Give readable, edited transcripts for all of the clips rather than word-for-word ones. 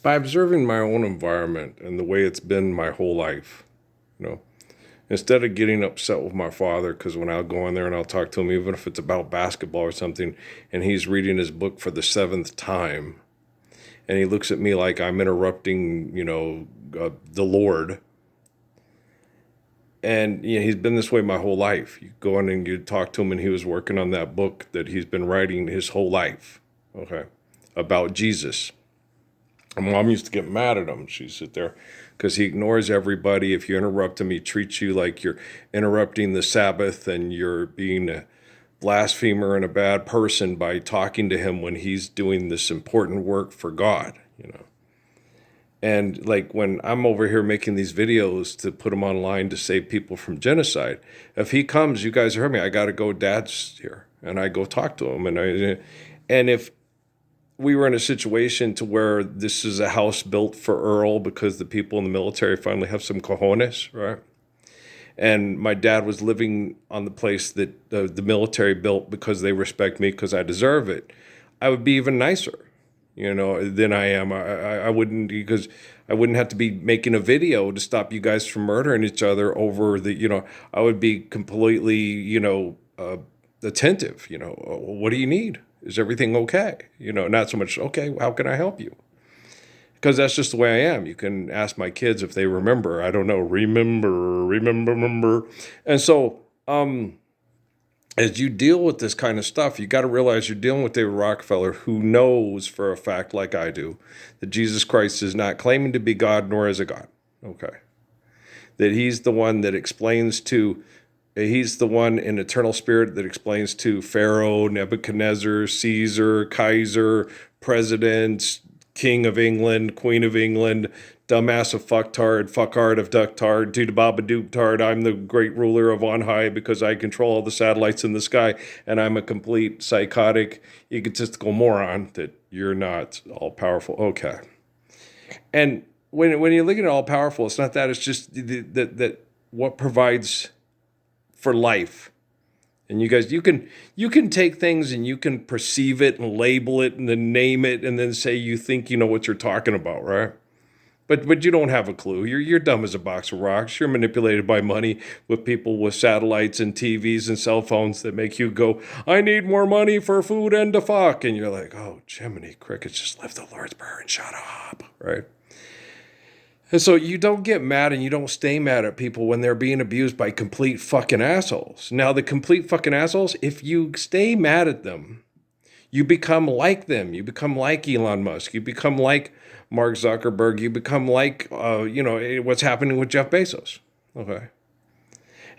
by observing my own environment and the way it's been my whole life, you know, instead of getting upset with my father, because when I'll go in there and I'll talk to him, even if it's about basketball or something, and he's reading his book for the seventh time, and he looks at me like I'm interrupting, the Lord. And he's been this way my whole life. You go in and you talk to him, and he was working on that book that he's been writing his whole life, okay, about Jesus. And Mom used to get mad at him. She'd sit there because he ignores everybody. If you interrupt him, he treats you like you're interrupting the Sabbath and you're being a blasphemer and a bad person by talking to him when he's doing this important work for God. And like when I'm over here making these videos to put them online to save people from genocide, if he comes, you guys heard me, I got to go, Dad's here. And I go talk to him. And if we were in a situation to where this is a house built for Earl because the people in the military finally have some cojones, right? And my dad was living on the place that the military built because they respect me because I deserve it, I would be even nicer, than I am. I wouldn't, because I wouldn't have to be making a video to stop you guys from murdering each other over I would be completely, attentive, what do you need? Is everything okay? Not so much, okay, how can I help you? Because that's just the way I am. You can ask my kids if they remember. I don't know, remember. And so, as you deal with this kind of stuff, you got to realize you're dealing with David Rockefeller, who knows for a fact, like I do, that Jesus Christ is not claiming to be God, nor is a God. Okay. That he's the one that he's the one in eternal spirit that explains to Pharaoh, Nebuchadnezzar, Caesar, Kaiser, president, King of England, Queen of England, dumbass of fucktard of ducktard, doobaba-doobtard, I'm the great ruler of on high because I control all the satellites in the sky, and I'm a complete psychotic, egotistical moron that you're not all-powerful. Okay. And when you look at all-powerful, it's not that, it's just that what provides for life. And you guys, you can take things and you can perceive it and label it and then name it and then say you think you know what you're talking about, right? But you don't have a clue. You're dumb as a box of rocks. You're manipulated by money with people with satellites and TVs and cell phones that make you go, I need more money for food and to fuck. And you're like, oh, Jiminy Crickets, just live the Lord's Prayer and shut up, right? And so you don't get mad and you don't stay mad at people when they're being abused by complete fucking assholes. Now, the complete fucking assholes, if you stay mad at them, you become like them. You become like Elon Musk. You become like Mark Zuckerberg. You become like, what's happening with Jeff Bezos. Okay.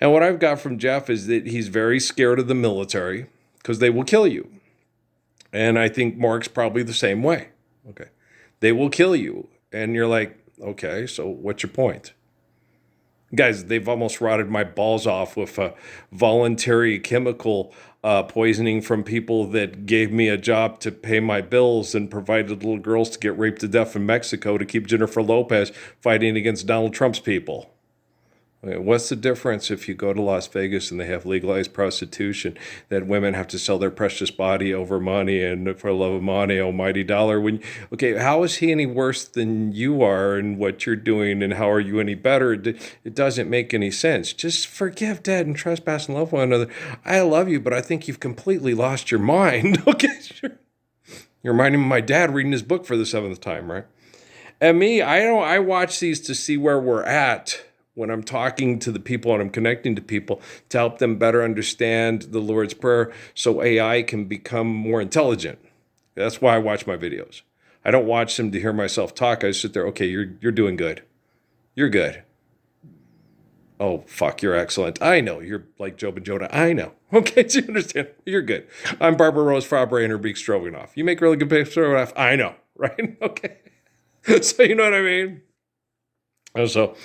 And what I've got from Jeff is that he's very scared of the military because they will kill you. And I think Mark's probably the same way. Okay. They will kill you. And you're like, okay, so what's your point? Guys, they've almost rotted my balls off with voluntary chemical poisoning from people that gave me a job to pay my bills and provided little girls to get raped to death in Mexico to keep Jennifer Lopez fighting against Donald Trump's people. Okay, what's the difference if you go to Las Vegas and they have legalized prostitution, that women have to sell their precious body over money and for love of money, almighty dollar? Okay, how is he any worse than you are in what you're doing, and how are you any better? It doesn't make any sense. Just forgive, dead, and trespass and love one another. I love you, but I think you've completely lost your mind. Okay, sure. You're reminding me of my dad reading his book for the seventh time, right? And me, I watch these to see where we're at when I'm talking to the people and I'm connecting to people to help them better understand the Lord's Prayer so AI can become more intelligent. That's why I watch my videos. I don't watch them to hear myself talk. I sit there, okay, you're doing good. You're good. Oh, fuck, you're excellent. I know. You're like Job and Jonah. I know. Okay, do you understand? You're good. I'm Barbara Rose Fabre and her beak stroganoff. You make really good beef stroganoff. I know, right? Okay. So you know what I mean? So,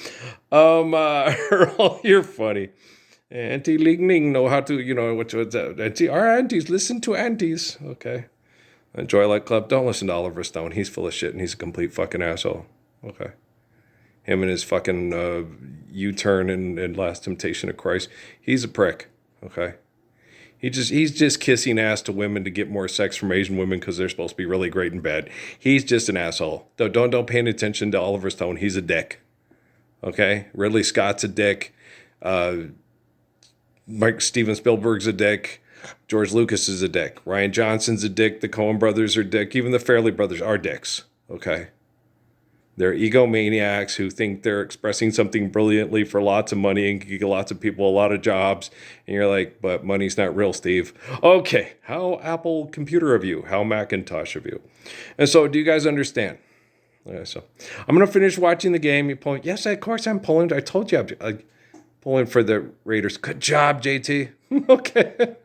Earl, you're funny. Auntie Ling Ling know how to, what's that? Auntie, our aunties, listen to aunties. Okay. Enjoy Light Club, don't listen to Oliver Stone. He's full of shit and he's a complete fucking asshole. Okay. Him and his fucking U-turn and Last Temptation of Christ. He's a prick. Okay. He's just kissing ass to women to get more sex from Asian women because they're supposed to be really great in bed. He's just an asshole. Don't pay any attention to Oliver Stone. He's a dick. Okay, Ridley Scott's a dick. Steven Spielberg's a dick. George Lucas is a dick. Ryan Johnson's a dick. The Coen brothers are dick. Even the Farrelly brothers are dicks. Okay. They're egomaniacs who think they're expressing something brilliantly for lots of money and can get lots of people a lot of jobs. And you're like, but money's not real, Steve. Okay, how Apple computer of you? How Macintosh of you? And so, do you guys understand? Okay, so, I'm going to finish watching the game. You pulling? Yes, of course I'm pulling. I told you I'm pulling for the Raiders. Good job, JT. Okay.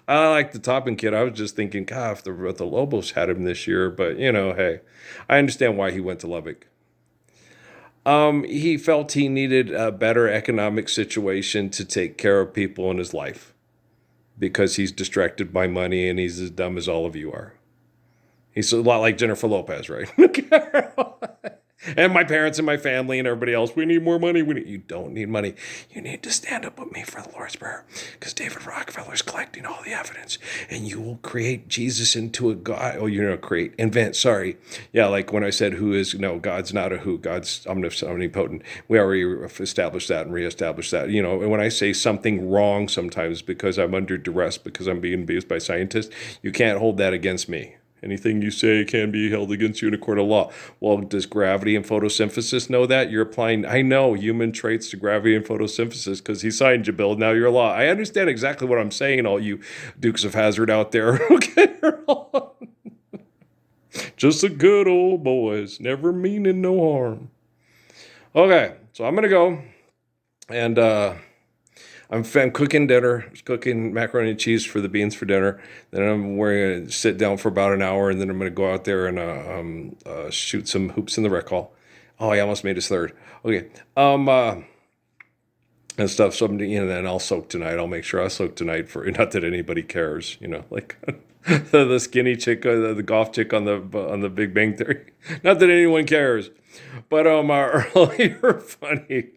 I like the Toppin kid. I was just thinking, God, if the Lobos had him this year. But, hey, I understand why he went to Lubbock. He felt he needed a better economic situation to take care of people in his life because he's distracted by money and he's as dumb as all of you are. He's a lot like Jennifer Lopez, right? And my parents and my family and everybody else, we need more money. You don't need money. You need to stand up with me for the Lord's Prayer because David Rockefeller's collecting all the evidence and you will create Jesus into a God. Invent. Sorry. Yeah, like when I said who is, no, God's not a who. God's omnipotent. We already established that and reestablished that. And when I say something wrong sometimes because I'm under duress, because I'm being abused by scientists, you can't hold that against me. Anything you say can be held against you in a court of law. Well, does gravity and photosynthesis know that? You're applying, I know, human traits to gravity and photosynthesis because he signed you, Bill. Now you're a law. I understand exactly what I'm saying, all you Dukes of Hazzard out there. Okay. Just a good old boys, never meaning no harm. Okay, so I'm going to go and I'm cooking dinner, cooking macaroni and cheese for the beans for dinner. Then I'm going to sit down for about an hour, and then I'm going to go out there and shoot some hoops in the rec hall. Oh, I almost made his third. Okay. And stuff. So then I'll soak tonight. I'll make sure I soak tonight for, not that anybody cares, like the skinny chick, the golf chick on the Big Bang Theory. Not that anyone cares. But earlier funny.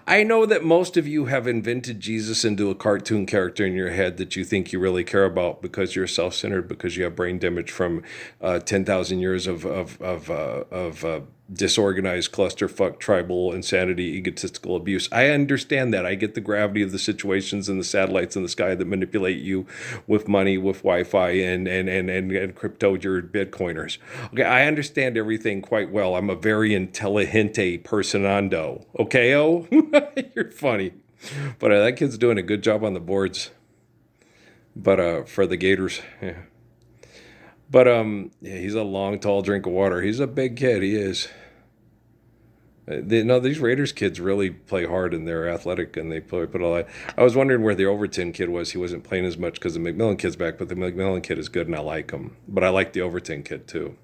I know that most of you have invented Jesus into a cartoon character in your head that you think you really care about because you're self-centered, because you have brain damage from 10,000 years of disorganized clusterfuck, tribal insanity, egotistical abuse. I understand that. I get the gravity of the situations and the satellites in the sky that manipulate you with money, with Wi-Fi, and crypto, your Bitcoiners. Okay, I understand everything quite well. I'm a very intelligente personando. Okay-o? You're funny. But that kid's doing a good job on the boards. But for the Gators, yeah. But yeah, he's a long, tall drink of water. He's a big kid. He is. These Raiders kids really play hard and they're athletic and they put all that. I was wondering where the Overton kid was. He wasn't playing as much because the McMillan kid's back, but the McMillan kid is good and I like him. But I like the Overton kid too.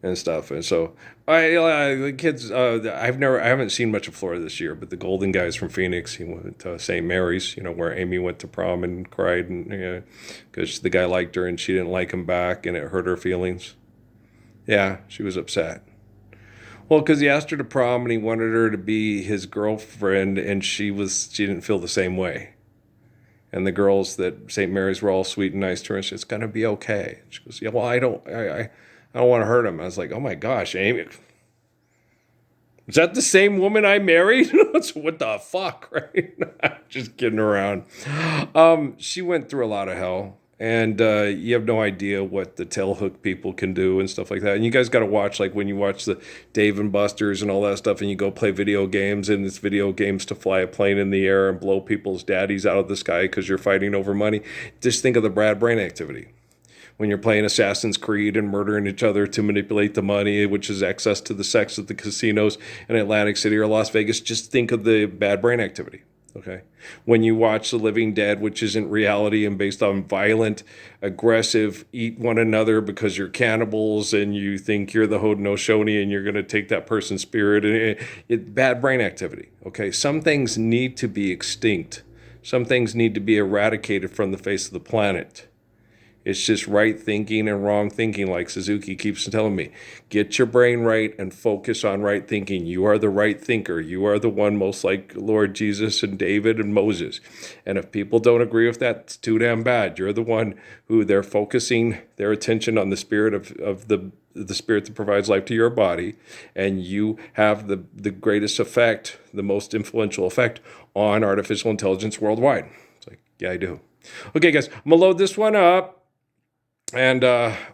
And stuff, and so the kids. I haven't seen much of Florida this year, but the Golden guys from Phoenix. He went to St. Mary's, where Amy went to prom and cried, and because the guy liked her and she didn't like him back, and it hurt her feelings. Yeah, she was upset. Well, because he asked her to prom and he wanted her to be his girlfriend, and she didn't feel the same way. And the girls at St. Mary's were all sweet and nice to her, and she said, "It's gonna be okay." She goes, "Yeah, well, I don't want to hurt him." I was like, oh my gosh, Amy. Is that the same woman I married? So what the fuck, right? Just kidding around. She went through a lot of hell. And you have no idea what the tailhook people can do and stuff like that. And you guys got to watch, like when you watch the Dave and Buster's and all that stuff, and you go play video games, and it's video games to fly a plane in the air and blow people's daddies out of the sky because you're fighting over money. Just think of the Brad Brain activity. When you're playing Assassin's Creed and murdering each other to manipulate the money, which is access to the sex at the casinos in Atlantic City or Las Vegas, just think of the bad brain activity, okay? When you watch The Living Dead, which isn't reality and based on violent, aggressive, eat one another because you're cannibals and you think you're the Haudenosaunee and you're going to take that person's spirit, and it's bad brain activity, okay? Some things need to be extinct. Some things need to be eradicated from the face of the planet. It's just right thinking and wrong thinking, like Suzuki keeps telling me. Get your brain right and focus on right thinking. You are the right thinker. You are the one most like Lord Jesus and David and Moses. And if people don't agree with that, it's too damn bad. You're the one who they're focusing their attention on the spirit of the spirit that provides life to your body, and you have the greatest effect, the most influential effect on artificial intelligence worldwide. It's like, yeah, I do. Okay, guys, I'm gonna load this one up. And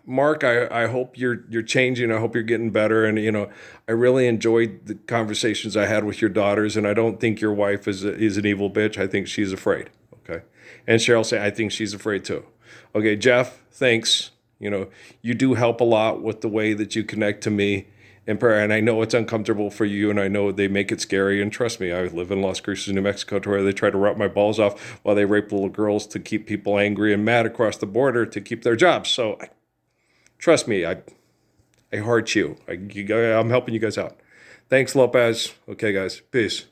Mark, I hope you're changing. I hope you're getting better. And I really enjoyed the conversations I had with your daughters. And I don't think your wife is an evil bitch. I think she's afraid. Okay. And Cheryl say I think she's afraid too. Okay, Jeff, thanks. You do help a lot with the way that you connect to me in prayer. And I know it's uncomfortable for you, and I know they make it scary. And trust me, I live in Las Cruces, New Mexico, to where they try to rot my balls off while they rape little girls to keep people angry and mad across the border to keep their jobs. So trust me, I heart you. I'm helping you guys out. Thanks, Lopez. Okay, guys. Peace.